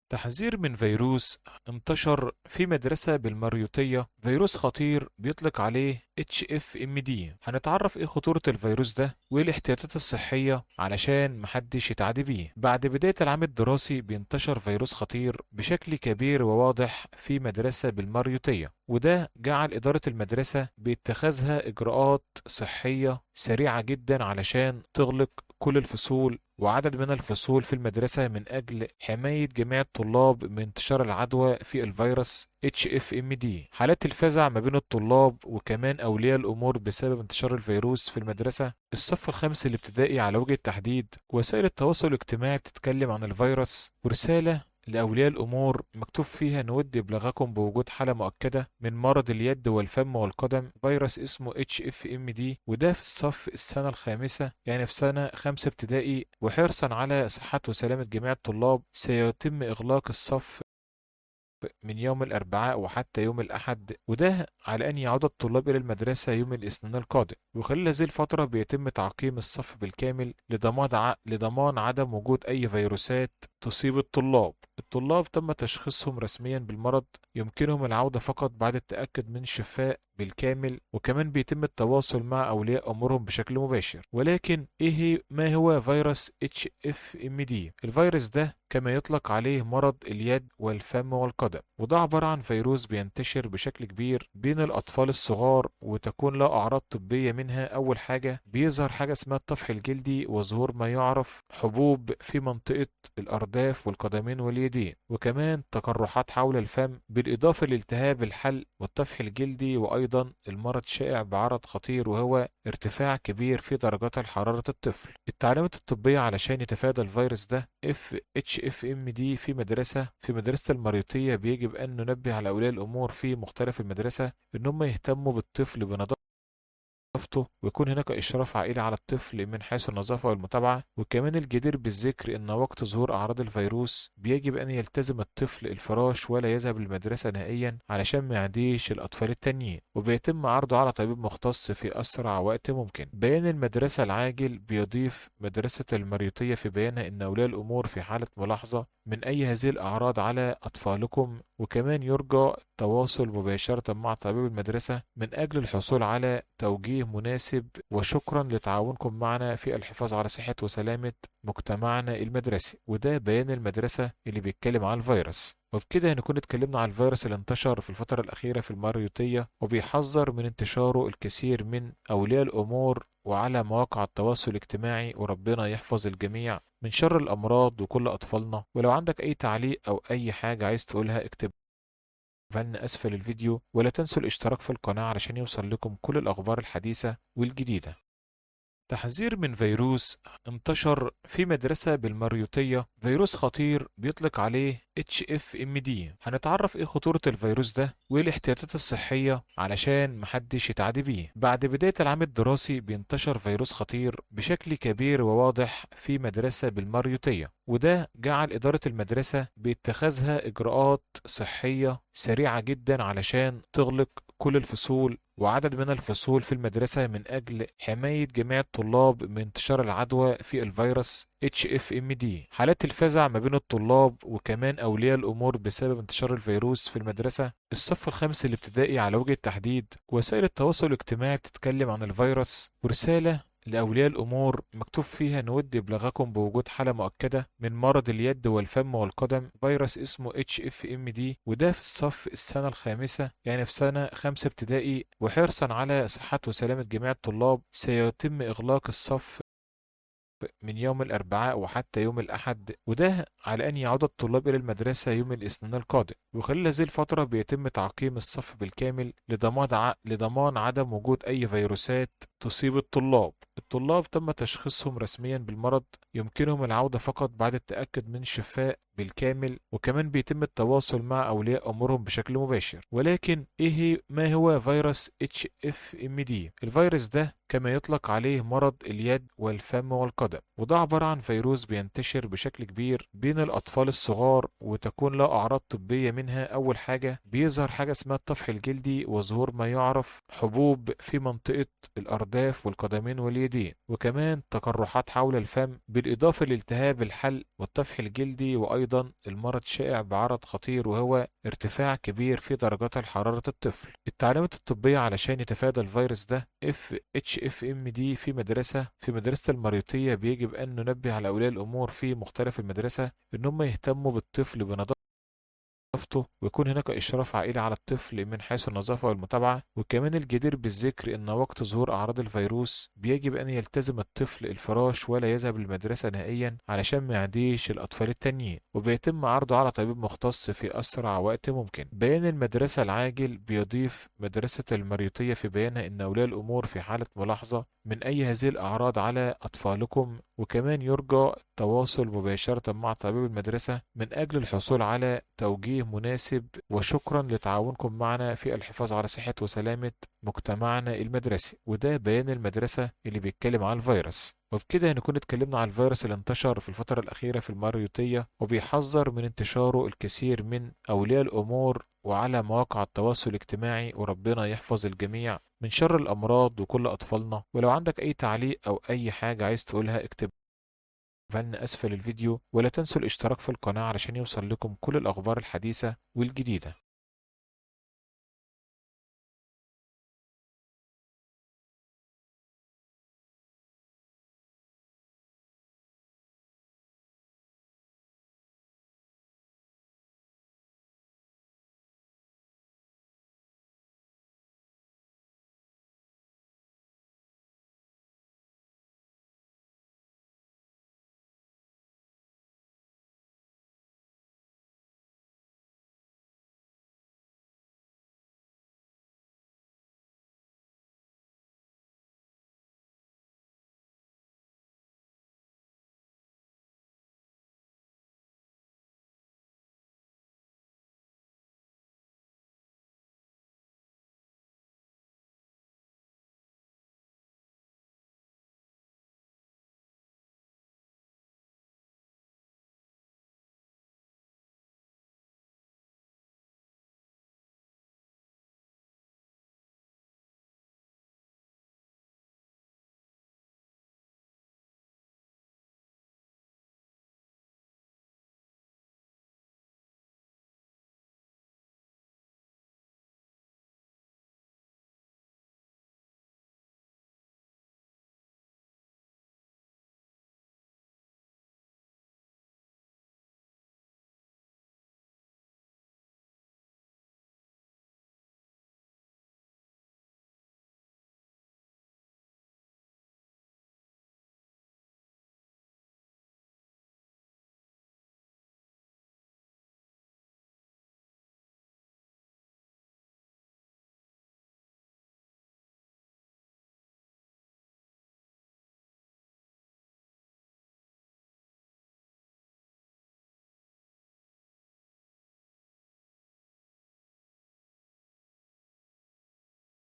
تحذير من فيروس انتشر في مدرسة بالمريوطية. فيروس خطير بيطلق عليه HFMD. هنتعرف ايه خطورة الفيروس ده وايه الاحتياطات الصحية علشان محدش يتعدي بيه. بعد بداية العام الدراسي بينتشر فيروس خطير بشكل كبير وواضح في مدرسة بالمريوطية، وده جعل إدارة المدرسة باتخاذها إجراءات صحية سريعة جدا علشان تغلق كل الفصول وعدد من الفصول في المدرسة من أجل حماية جميع الطلاب من انتشار العدوى في الفيروس HFMD. حالات الفزع ما بين الطلاب وكمان أولياء الأمور بسبب انتشار الفيروس في المدرسة. الصف الخامس الابتدائي على وجه التحديد، وسائل التواصل الاجتماعي بتتكلم عن الفيروس، ورسالة لأولياء الأمور مكتوب فيها نود إبلاغكم بوجود حالة مؤكدة من مرض اليد والفم والقدم، فيروس اسمه HFMD، وده في الصف السنة الخامسة، يعني في سنة خمسة ابتدائي. وحرصا على صحة وسلامة جميع الطلاب سيتم إغلاق الصف من يوم الأربعاء وحتى يوم الأحد، وده على أن يعود الطلاب إلى المدرسة يوم الاثنين القادم. وخلال هذه الفترة بيتم تعقيم الصف بالكامل لضمان عدم وجود أي فيروسات تصيب الطلاب. الطلاب تم تشخيصهم رسميا بالمرض، يمكنهم العودة فقط بعد التأكد من الشفاء بالكامل، وكمان بيتم التواصل مع أولياء أمورهم بشكل مباشر. ولكن ما هو فيروس HFMD؟ الفيروس ده كما يطلق عليه مرض اليد والفم والقدم، وده عبارة عن فيروس بينتشر بشكل كبير بين الأطفال الصغار، وتكون له أعراض طبية. منها أول حاجة بيظهر حاجة اسمها الطفح الجلدي وظهور ما يعرف حبوب في منطقة الأرداف والقدمين واليدين، وكمان تقرحات حول الفم، بالإضافة لالتهاب الحلق والطفح الجلدي. وأيضا المرض شائع بعرض خطير وهو ارتفاع كبير في درجات حرارة الطفل. التعليمات الطبية علشان يتفادى الفيروس ده HFMD في مدرسة المريوطية، بيجب أن ننبه على أولياء الأمور في مختلف المدرسة إن هم يهتموا بالطفل بنظافته، ويكون هناك إشراف عائلي على الطفل من حيث النظافة والمتابعة. وكمان الجدير بالذكر إن وقت ظهور أعراض الفيروس بيجب أن يلتزم الطفل الفراش ولا يذهب للمدرسة نهائيا علشان ما يعديش الأطفال التانيين، وبيتم عرضه على طبيب مختص في أسرع وقت ممكن. بيان المدرسة العاجل بيضيف مدرسة المريوطية في بيانها إن أولياء الأمور في حالة ملاحظة من أي هذه الأعراض على أطفالكم، وكمان يرجى التواصل مباشرة مع طبيب المدرسة من أجل الحصول على توجيه مناسب. وشكرا لتعاونكم معنا في الحفاظ على صحة وسلامة مجتمعنا المدرسي. وده بيان المدرسة اللي بيتكلم عن الفيروس. وبكده هنكون اتكلمنا عن الفيروس اللي انتشر في الفترة الأخيرة في المريوطية، وبيحذر من انتشاره الكثير من أولياء الأمور وعلى مواقع التواصل الاجتماعي. وربنا يحفظ الجميع من شر الأمراض وكل أطفالنا. ولو عندك أي تعليق أو أي حاجة عايز تقولها اكتبها لنا أسفل الفيديو، ولا تنسوا الاشتراك في القناة علشان يوصل لكم كل الأخبار الحديثة والجديدة. تحذير من فيروس انتشر في مدرسة بالمريوطية. فيروس خطير بيطلق عليه HFMD. هنتعرف ايه خطورة الفيروس ده وايه الاحتياطات الصحية علشان محدش يتعدي بيه. بعد بداية العام الدراسي بينتشر فيروس خطير بشكل كبير وواضح في مدرسة بالمريوطية، وده جعل إدارة المدرسة باتخاذها إجراءات صحية سريعة جدا علشان تغلق كل الفصول وعدد من الفصول في المدرسة من أجل حماية جميع الطلاب من انتشار العدوى في الفيروس HFMD. حالات الفزع ما بين الطلاب وكمان أولياء الأمور بسبب انتشار الفيروس في المدرسة. الصف الخامس الابتدائي على وجه التحديد، وسائل التواصل الاجتماعي بتتكلم عن الفيروس، ورسالة لأولياء الأمور مكتوب فيها نود إبلاغكم بوجود حالة مؤكدة من مرض اليد والفم والقدم، فيروس اسمه HFMD، وده في الصف السنة الخامسة، يعني في سنة خمسة ابتدائي. وحرصا على صحة وسلامة جميع الطلاب سيتم إغلاق الصف من يوم الأربعاء وحتى يوم الأحد، وده على أن يعود الطلاب إلى المدرسة يوم الاثنين القادم. وخلال هذه الفترة بيتم تعقيم الصف بالكامل لضمان عدم وجود أي فيروسات تصيب الطلاب. الطلاب تم تشخيصهم رسميا بالمرض، يمكنهم العودة فقط بعد التأكد من الشفاء بالكامل، وكمان بيتم التواصل مع أولياء أمورهم بشكل مباشر. ولكن ما هو فيروس HFMD؟ الفيروس ده كما يطلق عليه مرض اليد والفم والقدم، وده عبارة عن فيروس بينتشر بشكل كبير بين الأطفال الصغار، وتكون له أعراض طبية. منها أول حاجة بيظهر حاجة اسمها الطفح الجلدي وظهور ما يعرف حبوب في منطقة الأرداف الأرداف والقدمين واليدين، وكمان تقرحات حول الفم، بالإضافة لالتهاب الحلق والطفح الجلدي، وأيضا المرض شائع بعرض خطير وهو ارتفاع كبير في درجات حرارة الطفل. التعليمات الطبية علشان يتفادى الفيروس ده HFMD في مدرسة المريوطية، بيجب أن ننبه على أولياء الأمور في مختلف المدرسة إن هم يهتموا بالطفل بنظافته، ويكون هناك إشراف عائلي على الطفل من حيث النظافة والمتابعة. وكمان الجدير بالذكر إن وقت ظهور أعراض الفيروس بيجب أن يلتزم الطفل الفراش ولا يذهب للمدرسة نهائيا علشان ما يعديش الأطفال التانيين، وبيتم عرضه على طبيب مختص في أسرع وقت ممكن. بيان المدرسة العاجل بيضيف مدرسة المريوطية في بيانها إن أولياء الأمور في حالة ملاحظة من أي هذه الأعراض على أطفالكم، وكمان يرجى التواصل مباشرة مع طبيب المدرسة من أجل الحصول على توجيه مناسب. وشكرا لتعاونكم معنا في الحفاظ على صحة وسلامة مجتمعنا المدرسي. وده بيان المدرسة اللي بيتكلم عن الفيروس. وبكده هنكون اتكلمنا عن الفيروس اللي انتشر في الفترة الأخيرة في المريوطية، وبيحذر من انتشاره الكثير من أولياء الأمور وعلى مواقع التواصل الاجتماعي. وربنا يحفظ الجميع من شر الأمراض وكل أطفالنا. ولو عندك أي تعليق أو أي حاجة عايز تقولها اكتبها لنا أسفل الفيديو، ولا تنسوا الاشتراك في القناة علشان يوصل لكم كل الأخبار الحديثة والجديدة.